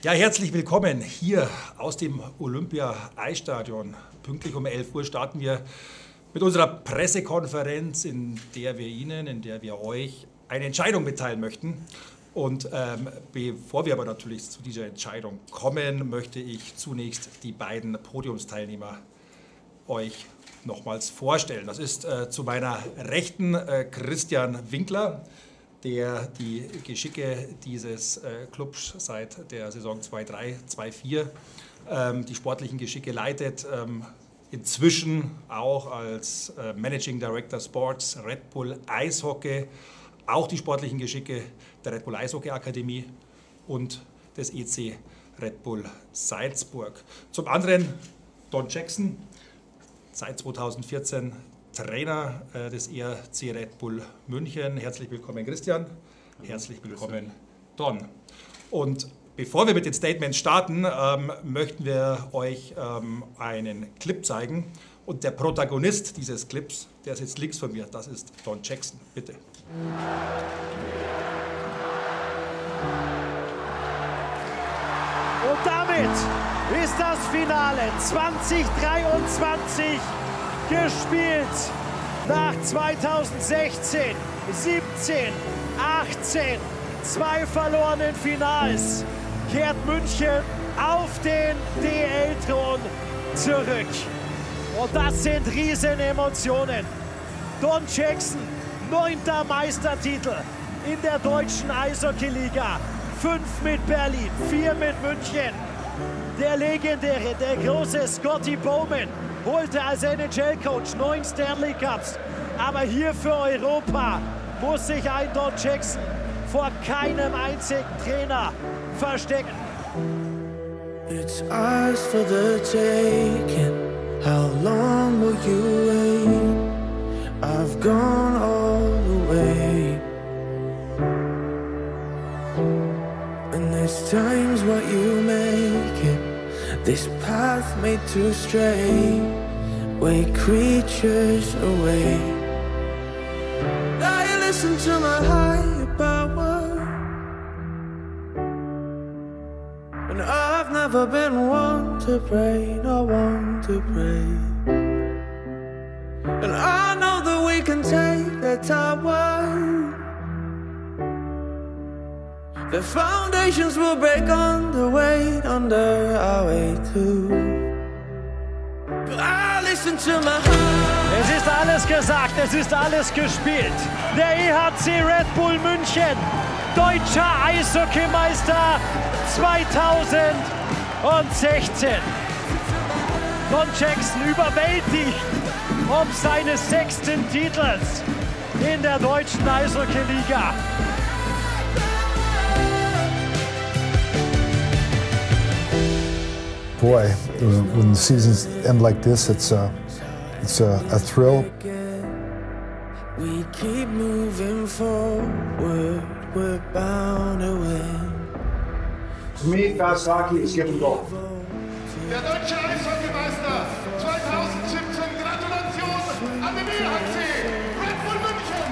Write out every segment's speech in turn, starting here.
Ja, herzlich willkommen hier aus dem Olympia-Eisstadion. Pünktlich um 11 Uhr starten wir mit unserer Pressekonferenz, in der wir Ihnen, in der wir euch eine Entscheidung mitteilen möchten. Und bevor wir aber natürlich zu dieser Entscheidung kommen, möchte ich zunächst die beiden Podiumsteilnehmer euch nochmals vorstellen. Das ist zu meiner Rechten Christian Winkler, der die Geschicke dieses Clubs seit der Saison 2-3, 2-4, die sportlichen Geschicke leitet, inzwischen auch als Managing Director Sports Red Bull Eishockey, auch die sportlichen Geschicke der Red Bull Eishockey Akademie und des EC Red Bull Salzburg. Zum anderen Don Jackson, seit 2014 Trainer des EC Red Bull München. Herzlich willkommen, Christian. Herzlich willkommen, Don. Und bevor wir mit den Statements starten, möchten wir euch einen Clip zeigen. Und der Protagonist dieses Clips, der sitzt links von mir, das ist Don Jackson. Bitte. Und damit ist das Finale 2023 gespielt. Nach 2016, 17, 18, 2 verlorenen Finals kehrt München auf den DL-Thron zurück. Und das sind riesen Emotionen. Don Jackson, 9. Meistertitel in der deutschen Eishockey-Liga. 5 mit Berlin, 4 mit München. Der legendäre, der große Scotty Bowman holte als NHL-Coach 9 Stanley Cups. Aber hier für Europa muss sich ein Don Jackson vor keinem einzigen Trainer verstecken. It's ours for the taking. How long will you wait? I've gone all the way. And there's times what you make it. This path made to stray, wake creatures away. Now you listen to my higher power, and I've never been one to pray, no one to pray. And I know that we can take the tower. The foundations will break under weight, under our weight too. But I listen to my heart. Es ist alles gesagt, es ist alles gespielt. Der EHC Red Bull München, Deutscher Eishockeymeister 2016. Don Jackson überwältigt ob seines 6. Titels in der deutschen Eishockey-Liga. Boy, when the seasons end like this, it's a thrill. We keep moving forward, we're bound to win. To me, fast hockey is give and go. Der Deutsche Eishockeymeister 2017, Gratulation an den EHC Red Bull München.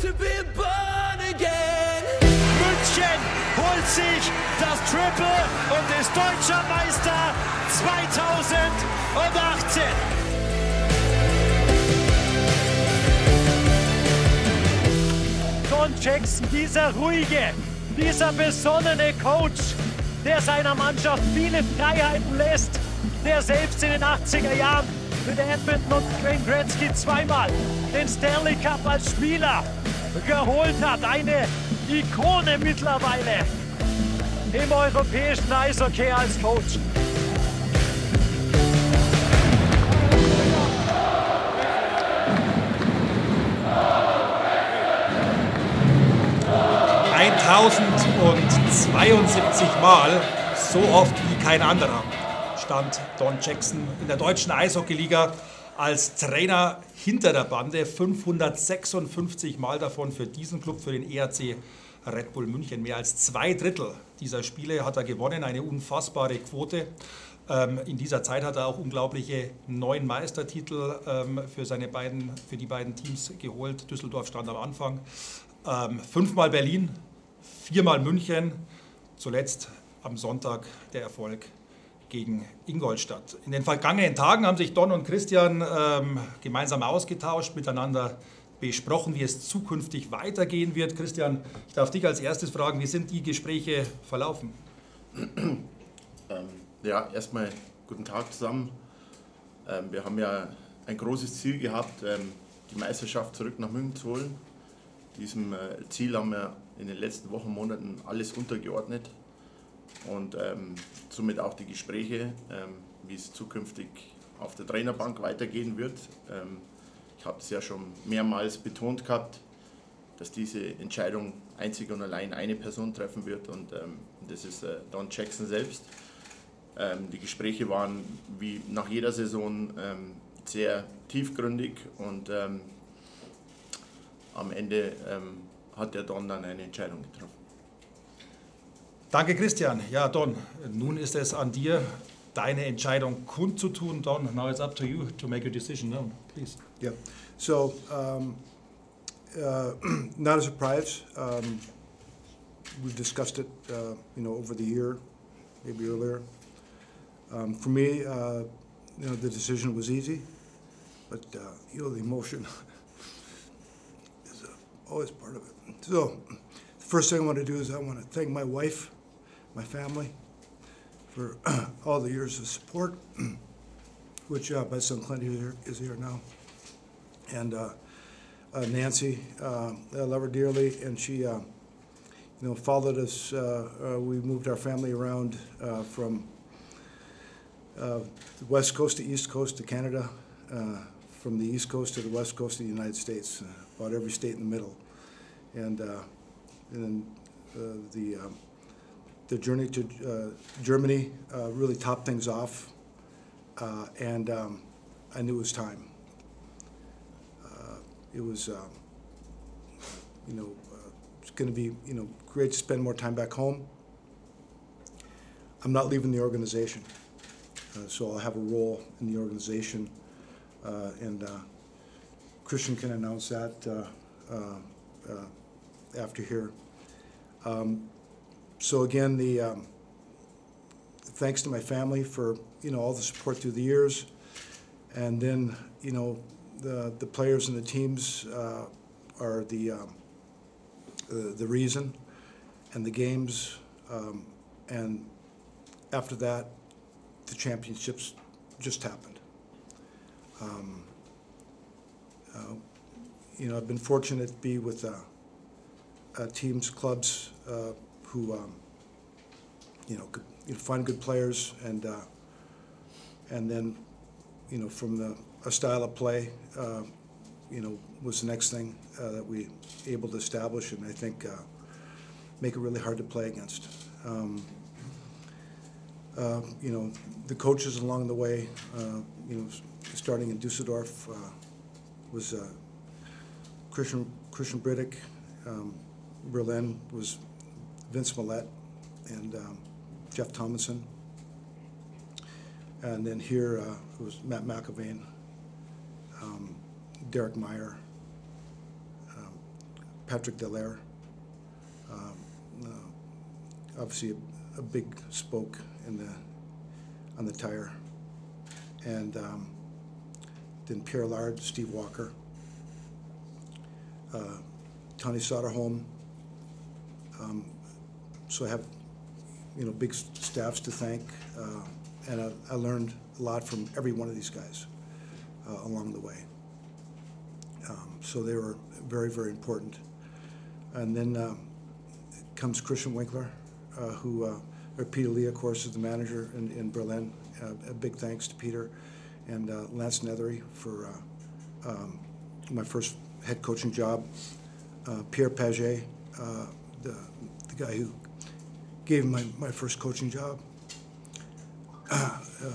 To be born again. München holt sich das Triple und ist Deutscher Meister 2018. Don Jackson, dieser ruhige, dieser besonnene Coach, der seiner Mannschaft viele Freiheiten lässt, der selbst in den 80er Jahren für den Edmonton und Wayne Gretzky zweimal den Stanley Cup als Spieler geholt hat. Eine Ikone mittlerweile im europäischen Eishockey als Coach. ...1072 Mal, so oft wie kein anderer, stand Don Jackson in der deutschen Eishockeyliga als Trainer hinter der Bande. 556 Mal davon für diesen Club, für den EHC Red Bull München. Mehr als 2/3 dieser Spiele hat er gewonnen, eine unfassbare Quote. In dieser Zeit hat er auch unglaubliche 9 Meistertitel für die beiden Teams geholt. Düsseldorf stand am Anfang. 5-mal Berlin, 4-mal München, zuletzt am Sonntag der Erfolg gegen Ingolstadt. In den vergangenen Tagen haben sich Don und Christian gemeinsam ausgetauscht, miteinander besprochen, wie es zukünftig weitergehen wird. Christian, ich darf dich als erstes fragen, wie sind die Gespräche verlaufen? Ja, erstmal guten Tag zusammen. Wir haben ja ein großes Ziel gehabt, die Meisterschaft zurück nach München zu holen. Diesem Ziel haben wir in den letzten Wochen, Monaten alles untergeordnet und somit auch die Gespräche, wie es zukünftig auf der Trainerbank weitergehen wird. Ich habe es ja schon mehrmals betont gehabt, dass diese Entscheidung einzig und allein eine Person treffen wird und das ist Don Jackson selbst. Die Gespräche waren wie nach jeder Saison sehr tiefgründig und am Ende hat der Don dann eine Entscheidung getroffen. Danke, Christian. Ja, Don, nun ist es an dir, deine Entscheidung kundzutun. Don, now it's up to you to make your decision known, please. Yeah. So, not a surprise. We've discussed it, over the year, maybe earlier. For me, the decision was easy, but the emotion is always part of it. So, the first thing I want to do is I want to thank my wife, my family, for all the years of support, which my son Clint is here now, and Nancy, I love her dearly, and she, followed us. We moved our family around from the West Coast to East Coast to Canada, from the East Coast to the West Coast of the United States, about every state in the middle, and then the journey to Germany really topped things off, and I knew it was time. It was, it's going to be, great to spend more time back home. I'm not leaving the organization, so I'll have a role in the organization, and Christian can announce that after here. So again, the thanks to my family for all the support through the years, and then the players and the teams are the reason, and the games, and after that, the championships just happened. I've been fortunate to be with teams, clubs who could find good players, and then from a style of play was the next thing that we able to establish, and I think make it really hard to play against. The coaches along the way, starting in Dusseldorf, was Christian Briddick. Berlin was Vince Millette and Jeff Tomlinson. And then here it was Matt McAvane, Derek Meyer, Patrick Dallaire, obviously a big spoke on the tire, and then Pierre Lard, Steve Walker, Tony Soderholm. So I have big staffs to thank, and I learned a lot from every one of these guys along the way. So they were very, very important. And then comes Christian Winkler, or Peter Lee, of course, is the manager in Berlin. A big thanks to Peter and Lance Nethery for my first head coaching job. Pierre Paget, the guy who gave me my first coaching job.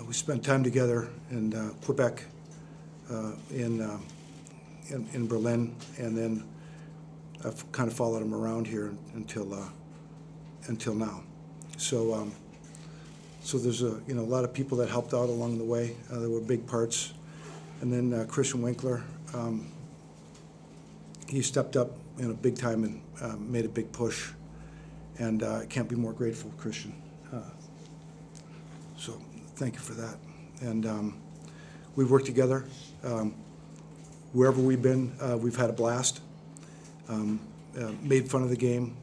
We spent time together in Quebec, in Berlin, and then I've kind of followed him around here until now. So so there's a lot of people that helped out along the way. There were big parts, and then Christian Winkler, he stepped up big time and made a big push, And I can't be more grateful, Christian. So thank you for that. And we've worked together. Wherever we've been, we've had a blast. Made fun of the game,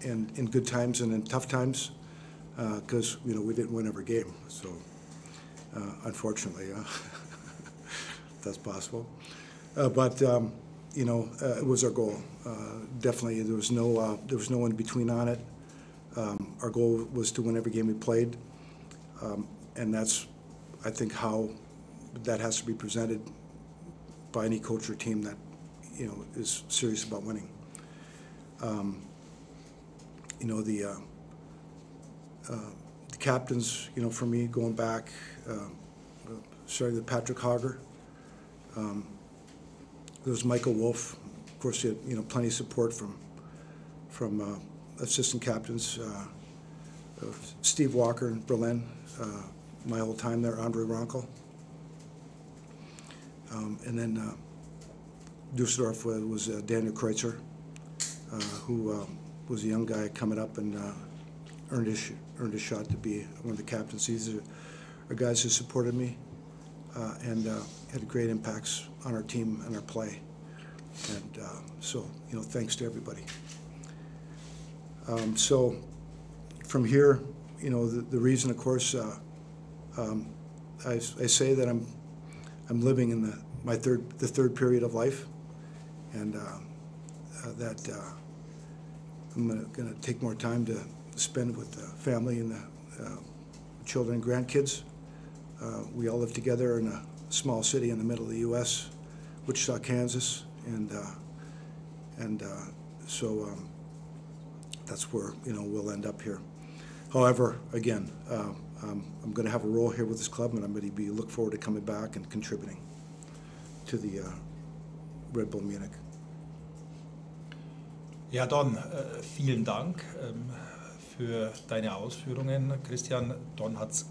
and in good times and in tough times, because we didn't win every game. So unfortunately, that's possible. But it was our goal. Definitely, there was no in between on it. Our goal was to win every game we played, and that's, I think, how that has to be presented by any coach or team that is serious about winning. The captains, for me, going back, starting with Patrick Hager. There was Michael Wolf. Of course, he had plenty of support from assistant captains. Steve Walker in Berlin, my whole time there, Andre Ronkel. And then Dusseldorf was Daniel Kreutzer, who was a young guy coming up and earned his shot to be one of the captains. These are guys who supported me and had great impacts on our team and our play. And so, thanks to everybody. So from here, the reason, of course, I say that I'm living in the third period of life, and that I'm going to take more time to spend with the family and the children and grandkids. We all live together in a small city in the middle of the U.S., Wichita, Kansas, and so that's where we'll end up here. However, again, I'm going to have a role here with this club, and I'm going to look forward to coming back and contributing to the Red Bull Munich. Ja, Don, vielen Dank für deine Ausführungen. Christian, Don hat es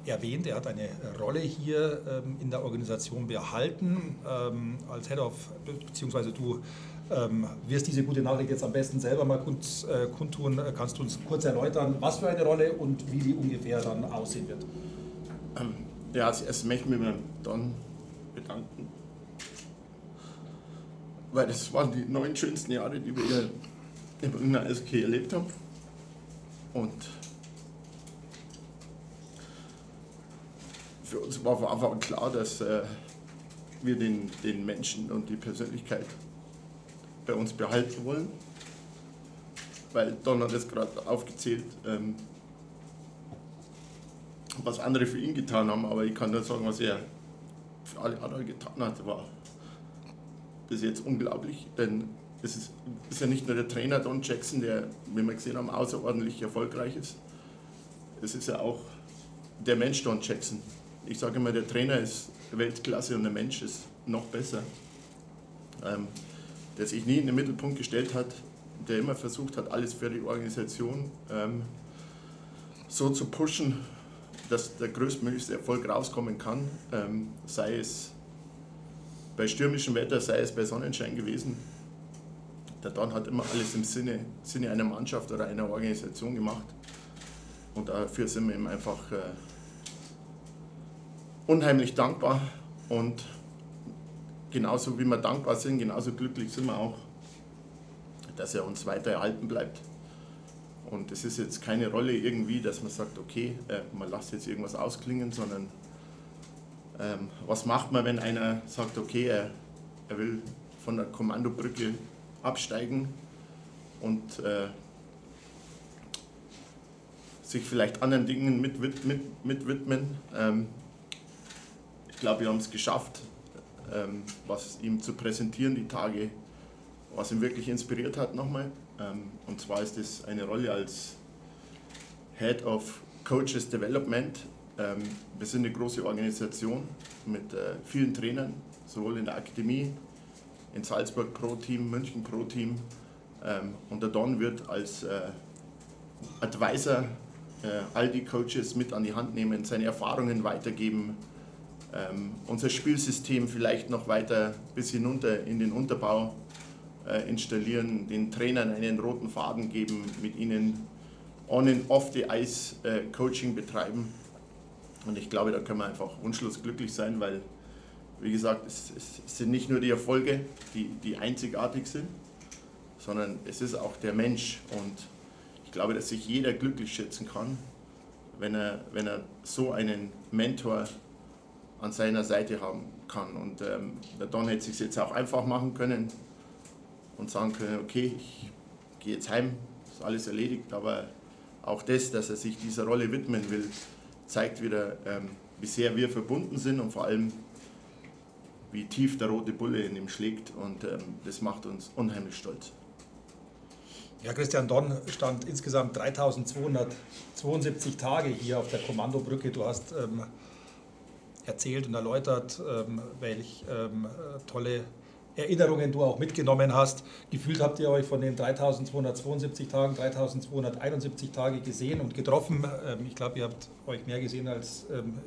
erwähnt, er hat eine Rolle hier in der Organisation behalten als Head of, beziehungsweise du wirst diese gute Nachricht jetzt am besten selber mal kundtun. Kannst du uns kurz erläutern, was für eine Rolle und wie die ungefähr dann aussehen wird? Ja, als erstes möchte ich mich mit Don bedanken, weil das waren die 9 schönsten Jahre, die wir in der Eishockey erlebt haben. Und für uns war einfach klar, dass wir den Menschen und die Persönlichkeit bei uns behalten wollen. Weil Don hat es gerade aufgezählt, was andere für ihn getan haben, aber ich kann nur sagen, was er für alle anderen getan hat, war bis jetzt unglaublich, denn es ist ja nicht nur der Trainer Don Jackson, der, wie wir gesehen haben, außerordentlich erfolgreich ist. Es ist ja auch der Mensch Don Jackson. Ich sage immer, der Trainer ist Weltklasse und der Mensch ist noch besser. Der sich nie in den Mittelpunkt gestellt hat, der immer versucht hat, alles für die Organisation so zu pushen, dass der größtmögliche Erfolg rauskommen kann, sei es bei stürmischem Wetter, sei es bei Sonnenschein gewesen. Der Don hat immer alles im Sinne einer Mannschaft oder einer Organisation gemacht. Und dafür sind wir ihm einfach unheimlich dankbar. Und genauso wie wir dankbar sind, genauso glücklich sind wir auch, dass er uns weiter erhalten bleibt. Und es ist jetzt keine Rolle irgendwie, dass man sagt, okay, man lässt jetzt irgendwas ausklingen, sondern was macht man, wenn einer sagt, okay, er will von der Kommandobrücke absteigen und sich vielleicht anderen Dingen mitwidmen. Ich glaube, wir haben es geschafft, was ihm zu präsentieren, die Tage, was ihn wirklich inspiriert hat nochmal. Und zwar ist es eine Rolle als Head of Coaches Development. Wir sind eine große Organisation mit vielen Trainern, sowohl in der Akademie, in Salzburg Pro-Team, München Pro-Team. Und der Don wird als Advisor all die Coaches mit an die Hand nehmen, seine Erfahrungen weitergeben, unser Spielsystem vielleicht noch weiter bis hinunter in den Unterbau installieren, den Trainern einen roten Faden geben, mit ihnen on and off the ice Coaching betreiben. Und ich glaube, da können wir einfach wunschlos glücklich sein, weil, wie gesagt, es sind nicht nur die Erfolge, die einzigartig sind, sondern es ist auch der Mensch. Und ich glaube, dass sich jeder glücklich schätzen kann, wenn er so einen Mentor an seiner Seite haben kann. Und der Don hätte sich jetzt auch einfach machen können und sagen können, okay, ich gehe jetzt heim, ist alles erledigt, aber auch das, dass er sich dieser Rolle widmen will, zeigt wieder, wie sehr wir verbunden sind und vor allem, wie tief der rote Bulle in ihm schlägt, und das macht uns unheimlich stolz. Ja, Christian, Don stand insgesamt 3272 Tage hier auf der Kommandobrücke. Du hast erzählt und erläutert, welche tolle Erinnerungen du auch mitgenommen hast. Gefühlt habt ihr euch von den 3272 Tagen, 3271 Tage gesehen und getroffen. Ich glaube, ihr habt euch mehr gesehen, als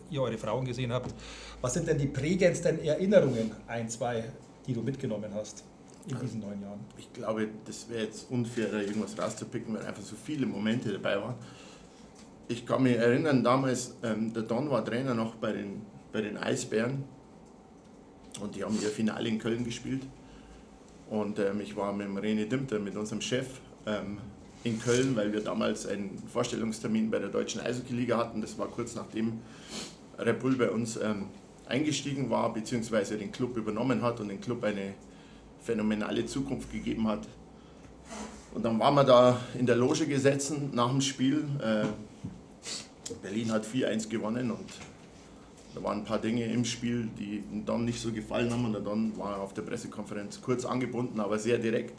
ihr eure Frauen gesehen habt. Was sind denn die prägendsten Erinnerungen, ein, zwei, die du mitgenommen hast in diesen 9 Jahren? Ich glaube, das wäre jetzt unfair, da irgendwas rauszupicken, weil einfach so viele Momente dabei waren. Ich kann mich erinnern, damals, der Don war Trainer noch bei den Eisbären. Und die haben ihr Finale in Köln gespielt. Und ich war mit dem René Dimter, mit unserem Chef, in Köln, weil wir damals einen Vorstellungstermin bei der Deutschen Eishockey-Liga hatten. Das war kurz nachdem Red Bull bei uns eingestiegen war, beziehungsweise den Club übernommen hat und den Club eine phänomenale Zukunft gegeben hat. Und dann waren wir da in der Loge gesessen nach dem Spiel. Berlin hat 4-1 gewonnen und da waren ein paar Dinge im Spiel, die Don nicht so gefallen haben, und der Don war auf der Pressekonferenz kurz angebunden, aber sehr direkt.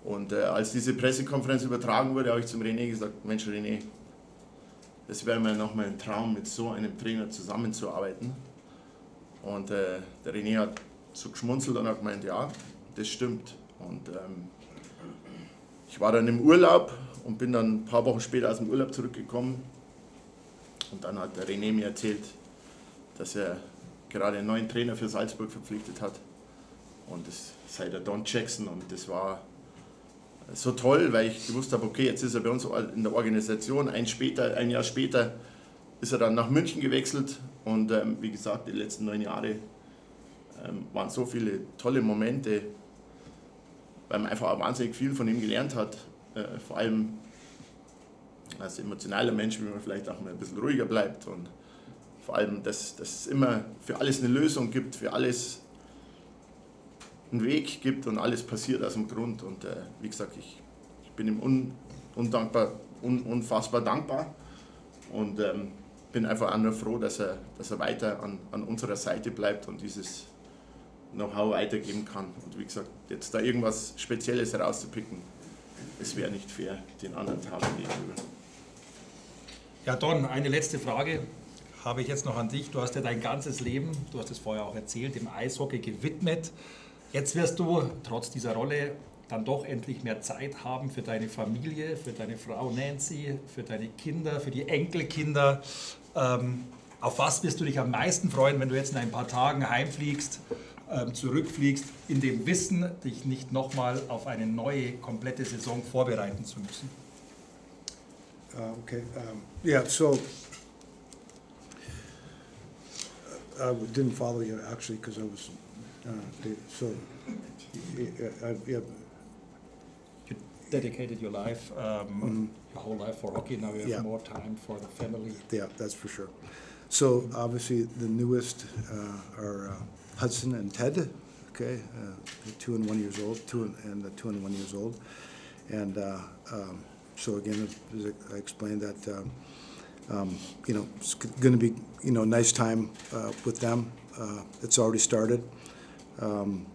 Und als diese Pressekonferenz übertragen wurde, habe ich zum René gesagt, Mensch René, das wäre mir nochmal ein Traum, mit so einem Trainer zusammenzuarbeiten. Und der René hat so geschmunzelt und hat gemeint, ja, das stimmt. Und ich war dann im Urlaub und bin dann ein paar Wochen später aus dem Urlaub zurückgekommen. Und dann hat der René mir erzählt, dass er gerade einen neuen Trainer für Salzburg verpflichtet hat. Und das sei der Don Jackson. Und das war so toll, weil ich gewusst habe, okay, jetzt ist er bei uns in der Organisation. Ein Jahr später ist er dann nach München gewechselt. Und wie gesagt, die letzten 9 Jahre waren so viele tolle Momente, weil man einfach auch wahnsinnig viel von ihm gelernt hat. Vor allem als emotionaler Mensch, wie man vielleicht auch mal ein bisschen ruhiger bleibt. Und vor allem, dass es immer für alles eine Lösung gibt, für alles einen Weg gibt und alles passiert aus dem Grund. Und wie gesagt, ich bin ihm unfassbar dankbar und bin einfach auch nur froh, dass er weiter an unserer Seite bleibt und dieses Know-how weitergeben kann. Und wie gesagt, jetzt da irgendwas Spezielles herauszupicken, es wäre nicht fair den anderen Tagen gegenüber. Ja, Don, eine letzte Frage habe ich jetzt noch an dich. Du hast ja dein ganzes Leben, du hast es vorher auch erzählt, dem Eishockey gewidmet. Jetzt wirst du trotz dieser Rolle dann doch endlich mehr Zeit haben für deine Familie, für deine Frau Nancy, für deine Kinder, für die Enkelkinder. Auf was wirst du dich am meisten freuen, wenn du jetzt in ein paar Tagen heimfliegst, zurückfliegst, in dem Wissen, dich nicht nochmal auf eine neue, komplette Saison vorbereiten zu müssen? Okay. Yeah, so I didn't follow you actually because I was yeah. You dedicated your life, your whole life for hockey. Now you have more time for the family. Yeah, that's for sure. So obviously the newest are Hudson and Ted. Okay, 2 and 1 years old, 2 and 1 years old, and so again, as I explained that. It's going to be, nice time with them. It's already started, and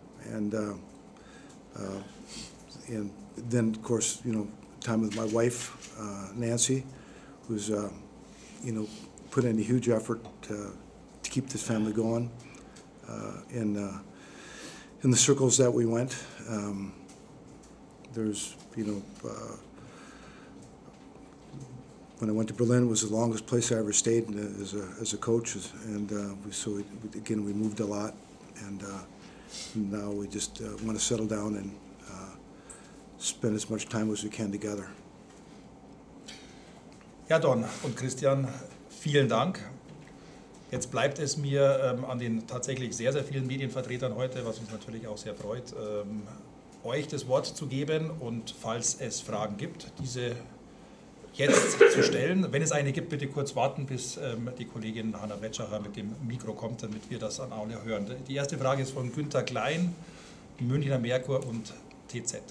then of course, time with my wife, Nancy, who's put in a huge effort to keep this family going. In the circles that we went, there's when I went to Berlin, it was the longest place I ever stayed as a coach, and we moved a lot, and now we just want to settle down and spend as much time as we can together. Ja, Don und Christian, vielen Dank. Jetzt bleibt es mir an den tatsächlich sehr, sehr vielen Medienvertretern heute, was uns natürlich auch sehr freut, euch das Wort zu geben und falls es Fragen gibt, diese jetzt zu stellen. Wenn es eine gibt, bitte kurz warten, bis die Kollegin Hanna Betschacher mit dem Mikro kommt, damit wir das an alle hören. Die erste Frage ist von Günther Klein, Münchner Merkur und TZ.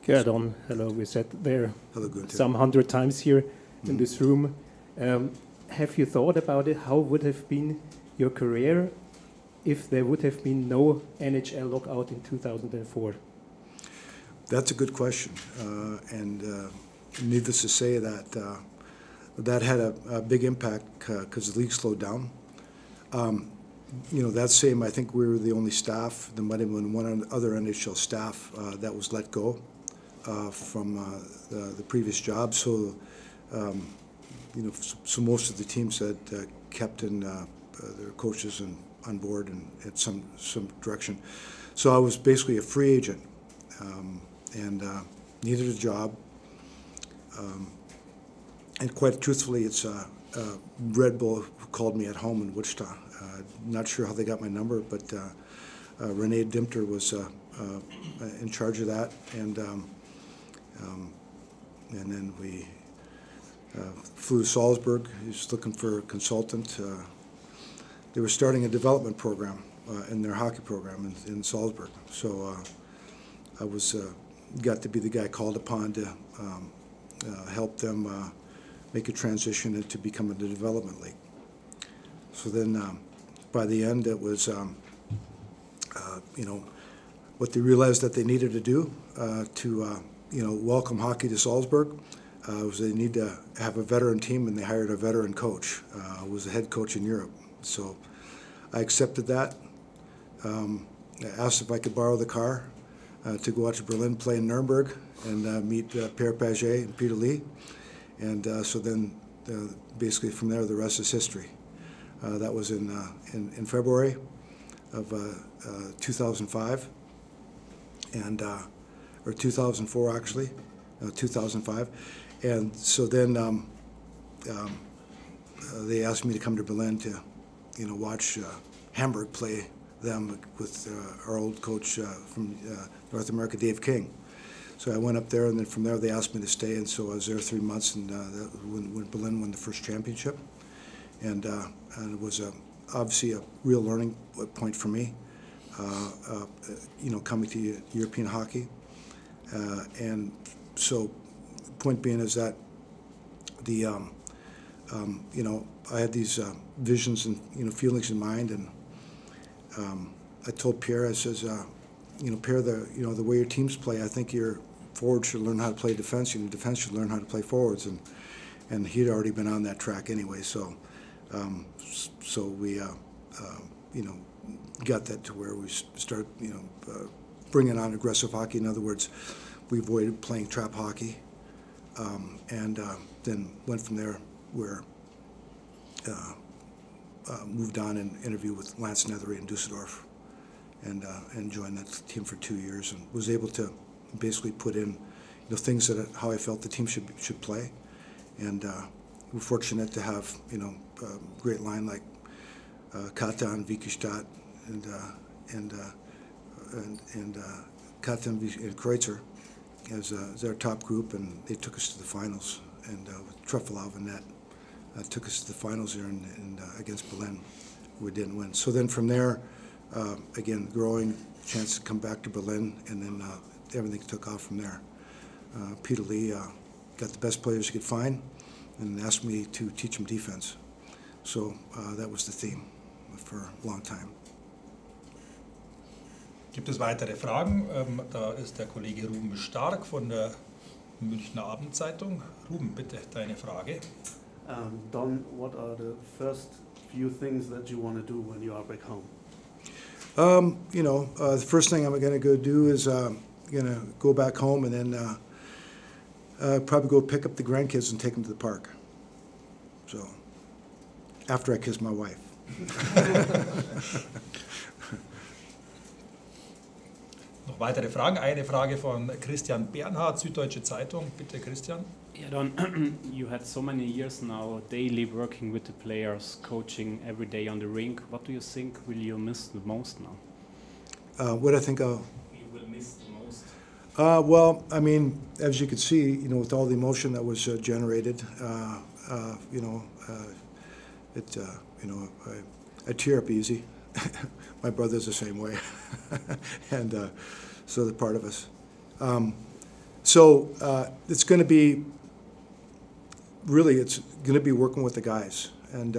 Yeah, Don, hello. We sat there Hello, Günther. some 100 times here in this room. Have you thought about it? How would have been your career if there would have been no NHL lockout in 2004? That's a good question, and needless to say that that had a big impact because the league slowed down. You know, that same, I think we were the only staff, there might have been one other NHL staff that was let go from the previous job. So, you know, so most of the teams had kept in their coaches and on board and at some direction. So I was basically a free agent and needed a job. And quite truthfully, it's Red Bull who called me at home in Wichita. Not sure how they got my number, but Renee Dimter was in charge of that, and then we flew to Salzburg. He was looking for a consultant. They were starting a development program in their hockey program in Salzburg. So I was got to be the guy called upon to help them make a transition into becoming the development league. So then by the end it was, you know, what they realized that they needed to do to, you know, welcome hockey to Salzburg was they need to have a veteran team, and they hired a veteran coach, who was the head coach in Europe. So I accepted that. I asked if I could borrow the car to go out to Berlin, play in Nuremberg, and meet Pierre Paget and Peter Lee. And so then basically from there the rest is history. That was in February of 2005, and or 2004 actually, 2005. And so then they asked me to come to Berlin to, you know, watch Hamburg play them with our old coach from North America, Dave King. So I went up there, and then from there they asked me to stay, and so I was there 3 months, and when Berlin won the first championship. And it was obviously a real learning point for me, you know, coming to European hockey. And so point being is that the, you know, I had these visions and, you know, feelings in mind, and I told Pierre, I says, you know, Pierre, you know, the way your teams play, I think your forwards should learn how to play defense, and your defense should learn how to play forwards, and he'd already been on that track anyway, so so we, you know, got that to where we started, you know, bringing on aggressive hockey. In other words, we avoided playing trap hockey, and then went from there where moved on and interviewed with Lance Nethery in Dusseldorf, and joined that team for 2 years, and was able to basically put in, you know, things that how I felt the team should play, and we're fortunate to have, you know, a great line like Katan, Wikestadt, and Katan and Kreutzer as our top group, and they took us to the finals, and with Truffalov and net took us to the finals here against Berlin. We didn't win. So then from there, again, growing, chance to come back to Berlin, and then everything took off from there. Peter Lee got the best players he could find and asked me to teach him defense. So that was the theme for a long time. Gibt es weitere Fragen? Da ist der Kollege Ruben Stark von der Münchner Abendzeitung. Ruben, bitte, deine Frage. Don, what are the first few things that you want to do when you are back home? You know, the first thing I'm going to go do is going to go back home, and then probably go pick up the grandkids and take them to the park. So, after I kiss my wife. Noch weitere Fragen? Eine Frage von Christian Bernhard, Süddeutsche Zeitung. Bitte, Christian. Yeah, Don, you had so many years now daily working with the players, coaching every day on the rink. What do you think will you miss the most now? What I think of. You will miss the most. Well, I mean, as you can see, you know, with all the emotion that was generated, you know, I tear up easy. My brother's the same way, and so they're part of us. It's going to be, really, it's going to be working with the guys, and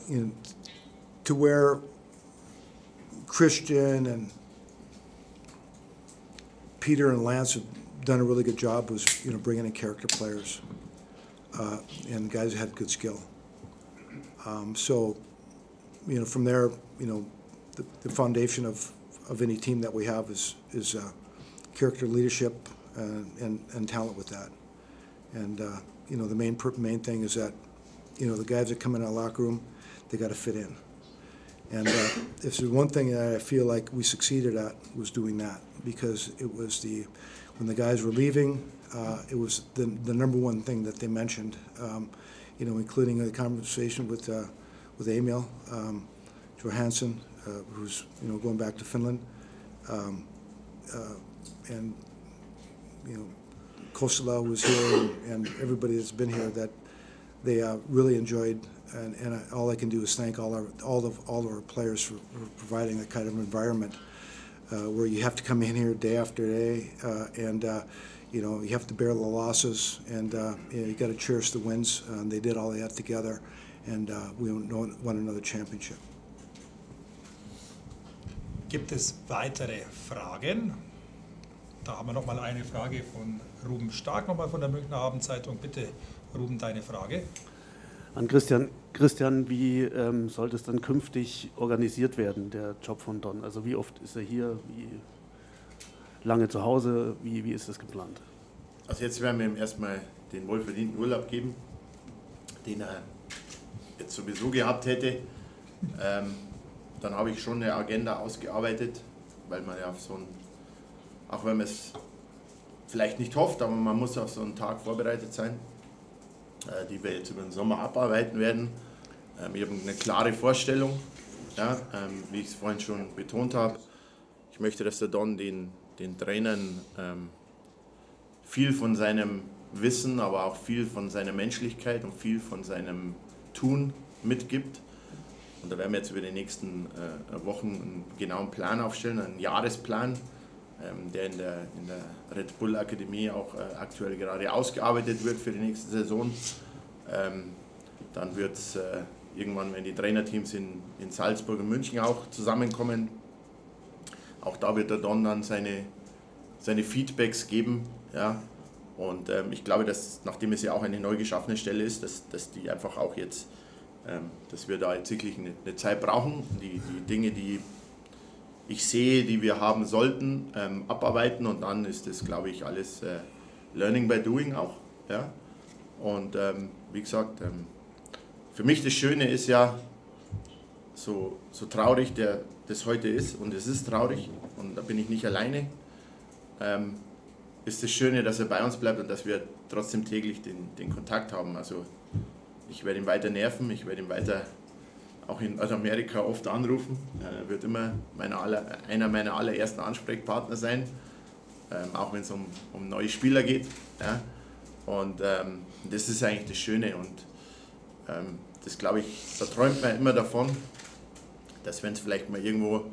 you know, to where Christian and Peter and Lance have done a really good job was, you know, bringing in character players, and guys that had good skill. You know, from there, you know, the foundation of any team that we have is character, leadership, and talent with that. And you know, the main thing is that, you know, the guys that come in our locker room, they got to fit in. And if there's one thing that I feel like we succeeded at was doing that, because it was when the guys were leaving, it was the number one thing that they mentioned. You know, including the conversation with Emil Johansson, who's, you know, going back to Finland, and you know, Kostela was here, and everybody that's been here, that they really enjoyed. And all I can do is thank all of our players for providing that kind of environment where you have to come in here day after day, and you know, you have to bear the losses, and you know, you got to cherish the wins. They did all that together, and we won another championship. Gibt es weitere Fragen? Da haben wir noch mal eine Frage von Ruben Stark, nochmal von der Münchner Abendzeitung. Bitte, Ruben, deine Frage. An Christian. Christian, wie sollte es dann künftig organisiert werden, der Job von Don? Also wie oft ist er hier, wie lange zu Hause, wie ist das geplant? Also jetzt werden wir ihm erstmal den wohlverdienten Urlaub geben, den er jetzt sowieso gehabt hätte. Dann habe ich schon eine Agenda ausgearbeitet, weil man ja auf so einen, auch wenn man es vielleicht nicht hofft, aber man muss auf so einen Tag vorbereitet sein, die wir jetzt über den Sommer abarbeiten werden. Ich habe eine klare Vorstellung, ja, wie ich es vorhin schon betont habe. Ich möchte, dass der Don den Trainern viel von seinem Wissen, aber auch viel von seiner Menschlichkeit und viel von seinem Tun mitgibt. Und da werden wir jetzt über die nächsten Wochen einen genauen Plan aufstellen, einen Jahresplan, der in der Red Bull Akademie auch aktuell gerade ausgearbeitet wird für die nächste Saison. Dann wird es irgendwann, wenn die Trainerteams in Salzburg und München auch zusammenkommen, auch da wird der Don dann seine Feedbacks geben. Ja? Und ich glaube, dass, nachdem es ja auch eine neu geschaffene Stelle ist, dass die einfach auch jetzt, dass wir da jetzt wirklich eine Zeit brauchen, die Dinge, die ich sehe, die wir haben sollten, abarbeiten, und dann ist das, glaube ich, alles Learning by Doing auch. Ja? Und wie gesagt, für mich das Schöne ist ja, so traurig das heute ist, und es ist traurig, und da bin ich nicht alleine, ist das Schöne, dass er bei uns bleibt und dass wir trotzdem täglich den Kontakt haben. Also ich werde ihn weiter nerven, ich werde ihn weiter auch in Amerika oft anrufen. Er wird immer einer meiner allerersten Ansprechpartner sein, auch wenn es um neue Spieler geht. Ja. Und das ist eigentlich das Schöne, und das, glaube ich, da träumt man immer davon, dass, wenn es vielleicht mal irgendwo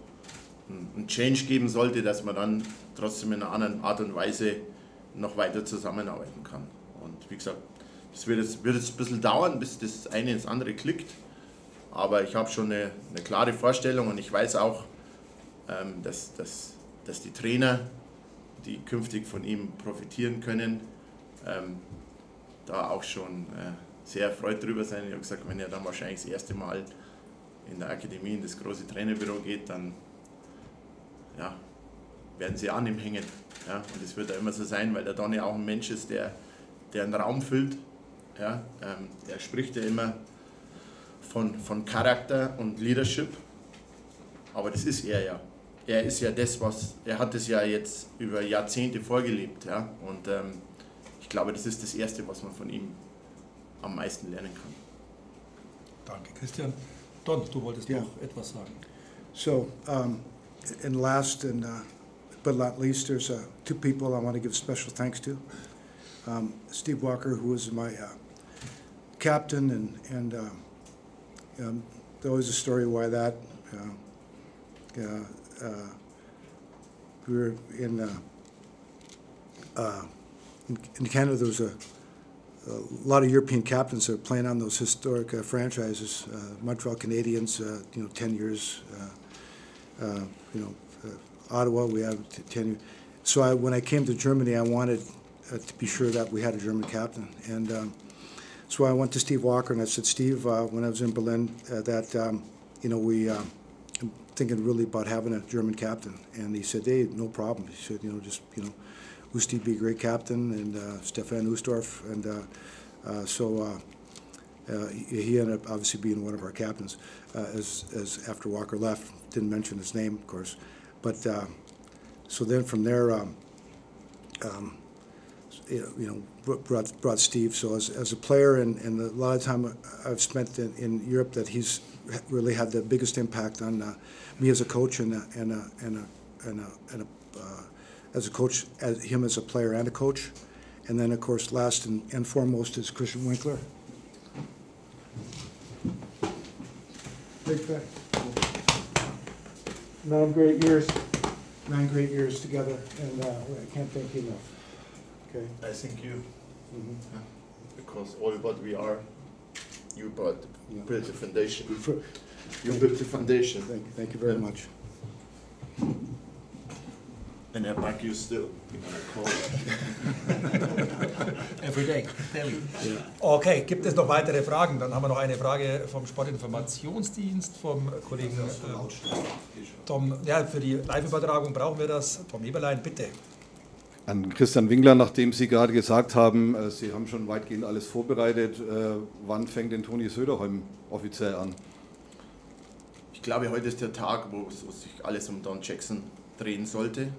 einen Change geben sollte, dass man dann trotzdem in einer anderen Art und Weise noch weiter zusammenarbeiten kann. Und wie gesagt, das wird jetzt ein bisschen dauern, bis das eine ins andere klickt, aber ich habe schon eine klare Vorstellung, und ich weiß auch, dass die Trainer, die künftig von ihm profitieren können, da auch schon sehr erfreut drüber sein. Ich habe gesagt, wenn er dann wahrscheinlich das erste Mal in der Akademie in das große Trainerbüro geht, dann ja, werden sie an ihm hängen. Ja? Und das wird ja immer so sein, weil der Don ja auch ein Mensch ist, der einen Raum füllt. Ja? Er spricht ja immer von Charakter und Leadership, aber das ist er ja. er ist ja das, er hat es ja jetzt über Jahrzehnte vorgelebt, ja, und ich glaube, das ist das Erste, was man von ihm am meisten lernen kann. Danke, Christian. Don, du wolltest noch etwas sagen. So, and last and but not least, there's two people I want to give special thanks to. Steve Walker, who was my captain, and there was a story why that. We were in Canada. There was a lot of European captains that were playing on those historic franchises. Montreal Canadiens, 10 years. Ottawa, we have 10 years. So when I came to Germany, I wanted to be sure that we had a German captain. And so I went to Steve Walker and I said, Steve, when I was in Berlin, I'm thinking really about having a German captain. And he said, hey, no problem. He said, Usti be a great captain, and Stefan Ustorf. And he ended up obviously being one of our captains as after Walker left. Didn't mention his name, of course. But so then from there, brought Steve. So as a player, and a lot of time I've spent in Europe, that he's really had the biggest impact on me as a coach and as a coach, as him as a player and a coach. And then, of course, last and foremost is Christian Winkler. Big fact. 9 great years together, and I can't thank you enough. Okay. I thank you, because all what we are, you built the foundation. You built the foundation. Thank you very much. And I back you still. Every day, daily. Okay, gibt es noch weitere Fragen? Dann haben wir noch eine Frage vom Sportinformationsdienst, vom Kollegen Tom. Ja, für die Live-Übertragung brauchen wir das. Tom Eberlein, bitte. An Christian Winkler, nachdem Sie gerade gesagt haben, Sie haben schon weitgehend alles vorbereitet, wann fängt denn Toni Söderholm offiziell an? Ich glaube, heute ist der Tag, wo sich alles um Don Jackson drehen sollte.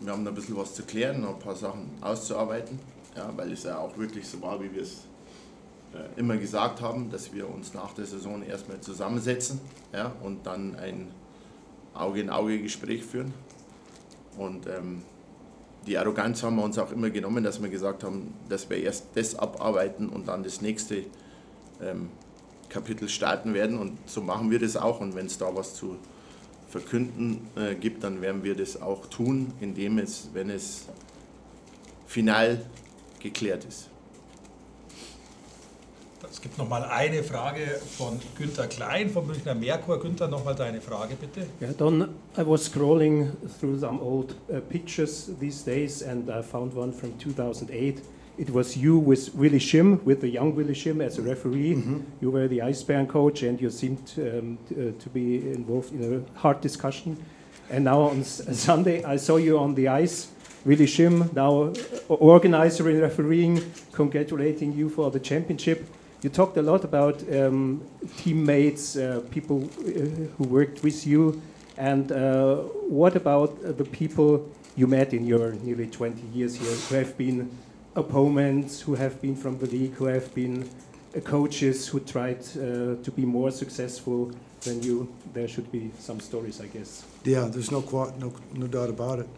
Wir haben noch ein bisschen was zu klären, noch ein paar Sachen auszuarbeiten, ja, weil es ja auch wirklich so war, wie wir es immer gesagt haben, dass wir uns nach der Saison erstmal zusammensetzen, ja, und dann ein Auge-in-Auge-Gespräch führen. Und die Arroganz haben wir uns auch immer genommen, dass wir gesagt haben, dass wir erst das abarbeiten und dann das nächste Kapitel starten werden. Und so machen wir das auch. Und wenn es da was zu verkünden gibt, dann werden wir das auch tun, wenn es final geklärt ist. Es gibt noch mal eine Frage von Günther Klein vom Münchner Merkur. Günther, noch mal deine Frage, bitte. Yeah, Don, I was scrolling through some old pictures these days, and I found one from 2008. It was you with Willy Schim, with the young Willy Schim as a referee. Mm-hmm. You were the Eisbären coach, and you seemed to be involved in a hard discussion. And now on Sunday, I saw you on the ice. Willy Schim, now organizer in refereeing, congratulating you for the championship. You talked a lot about teammates, people who worked with you, and what about the people you met in your nearly 20 years here, who have been opponents, who have been from the league, who have been coaches who tried to be more successful than you? There should be some stories, I guess. Yeah, there's no doubt about it.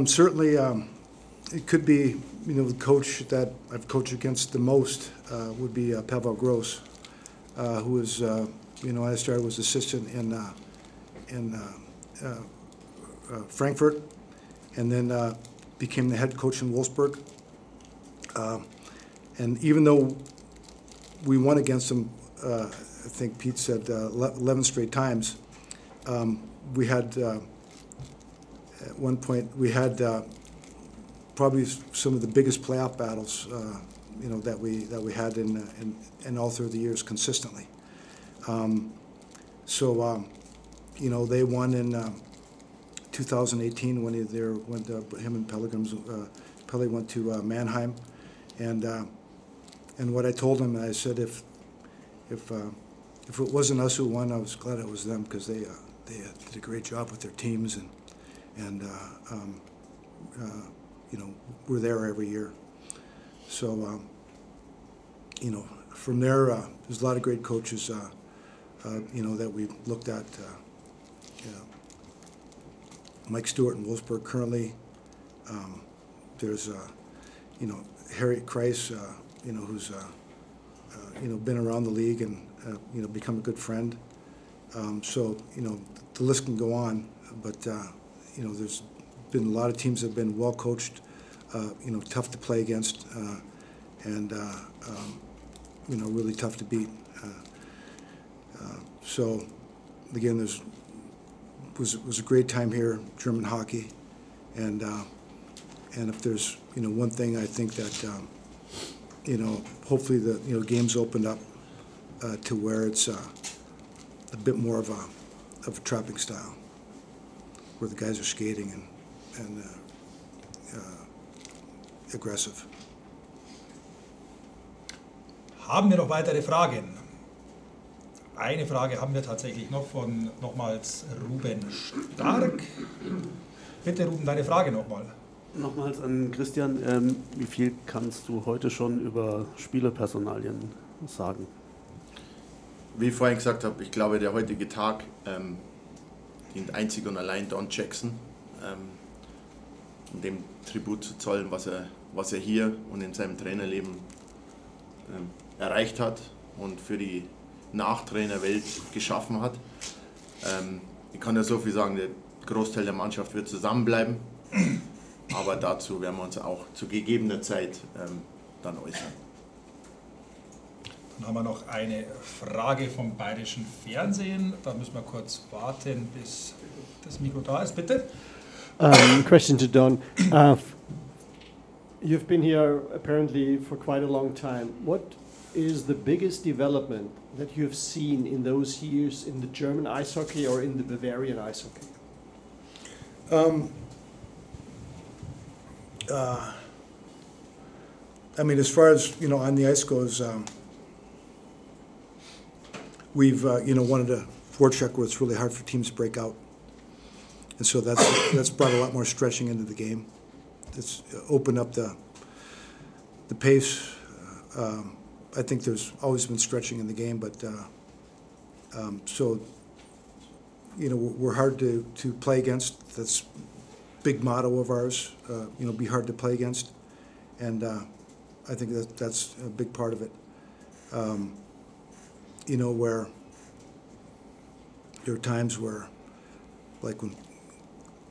Certainly, it could be, the coach that I've coached against the most would be Pavel Gross, who was, I started was assistant in Frankfurt, and then became the head coach in Wolfsburg. And even though we won against him, I think Pete said 11 straight times, we had at one point we had probably some of the biggest playoff battles, that we had in all through the years consistently. They won in 2018 when him and Pele went to Mannheim, and what I told him, I said if if it wasn't us who won, I was glad it was them because they did a great job with their teams and you know, we're there every year. So you know, from there, there's a lot of great coaches you know, that we've looked at. You know, Mike Stewart in Wolfsburg currently. There's you know, Harriet Kreis, you know, who's you know, been around the league and you know, become a good friend. So you know, the list can go on, but you know, there's been a lot of teams that have been well coached, you know, tough to play against, and you know, really tough to beat. So again, was a great time here, German hockey, and if there's, you know, one thing I think that you know, hopefully the, you know, game's opened up to where it's a bit more of a trapping style, where the guys are skating and aggressive. Haben wir noch weitere Fragen? Eine Frage haben wir tatsächlich noch von nochmals Ruben Stark. Bitte Ruben, deine Frage nochmal. Nochmals an Christian, wie viel kannst du heute schon über Spielerpersonalien sagen? Wie ich vorhin gesagt habe, ich glaube, der heutige Tag dient einzig und allein Don Jackson, um dem Tribut zu zollen, was er hier und in seinem Trainerleben erreicht hat und für die Nachtrainerwelt geschaffen hat. Ich kann ja so viel sagen, der Großteil der Mannschaft wird zusammenbleiben, aber dazu werden wir uns auch zu gegebener Zeit dann äußern. Dann haben wir noch eine Frage vom Bayerischen Fernsehen. Da müssen wir kurz warten, bis das Mikro da ist. Bitte. Question to Don. You've been here apparently for quite a long time. What is the biggest development that you have seen in those years in the German ice hockey or in the Bavarian ice hockey? I mean, as far as, you know, on the ice goes, we've you know, wanted to forecheck where it's really hard for teams to break out, and so that's brought a lot more stretching into the game. It's opened up the pace. I think there's always been stretching in the game, but so, you know, we're hard to play against. That's a big motto of ours. You know, be hard to play against, and I think that's a big part of it. You know, where there are times where, like when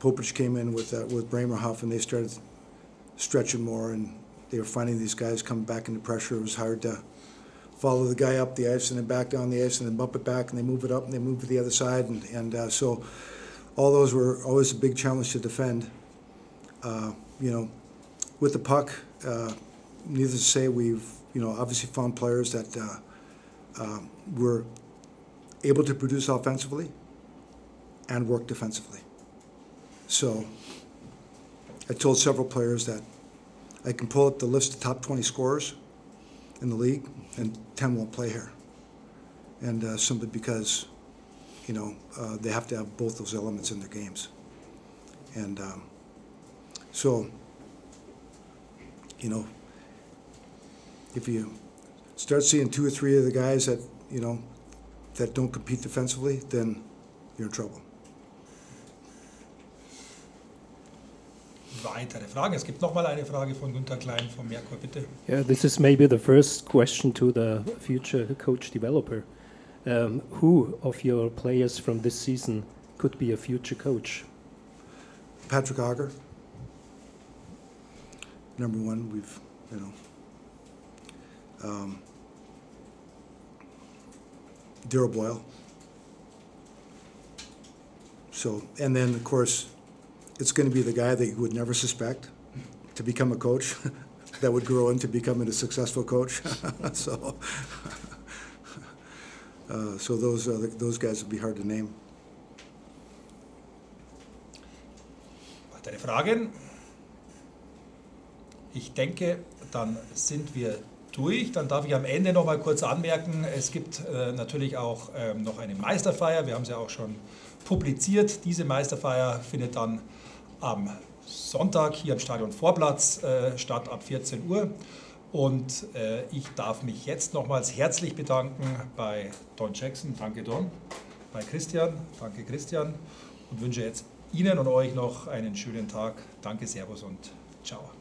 Popich came in with Bremerhoff and they started stretching more, and they were finding these guys coming back into pressure. It was hard to follow the guy up the ice and then back down the ice and then bump it back and they move it up and they move to the other side, and so all those were always a big challenge to defend. You know, with the puck, needless to say, we've, you know, obviously found players that were able to produce offensively and work defensively. So I told several players that I can pull up the list of top 20 scorers in the league, and 10 won't play here. And simply because, you know, they have to have both those elements in their games. And so, you know, if you start seeing 2 or 3 of the guys that, you know, that don't compete defensively, then you're in trouble. Weitere Fragen. Es gibt noch mal eine Frage von Günther Klein vom Merkur, bitte. Yeah, this is maybe the first question to the future coach developer. Who of your players from this season could be a future coach? Patrick Auger, number one. We've, you know, Darryl Boyle. So, and then of course, it's going to be the guy that you would never suspect to become a coach, that would grow into becoming a successful coach. So, so those guys would be hard to name. Weitere Fragen? Ich denke, dann sind wir durch. Dann darf ich am Ende noch mal kurz anmerken, es gibt natürlich auch noch eine Meisterfeier. Wir haben sie auch schon publiziert. Diese Meisterfeier findet dann am Sonntag hier am Stadionvorplatz statt ab 14 Uhr. Und ich darf mich jetzt nochmals herzlich bedanken bei Don Jackson, danke Don, bei Christian, danke Christian und wünsche jetzt Ihnen und euch noch einen schönen Tag. Danke, Servus und ciao.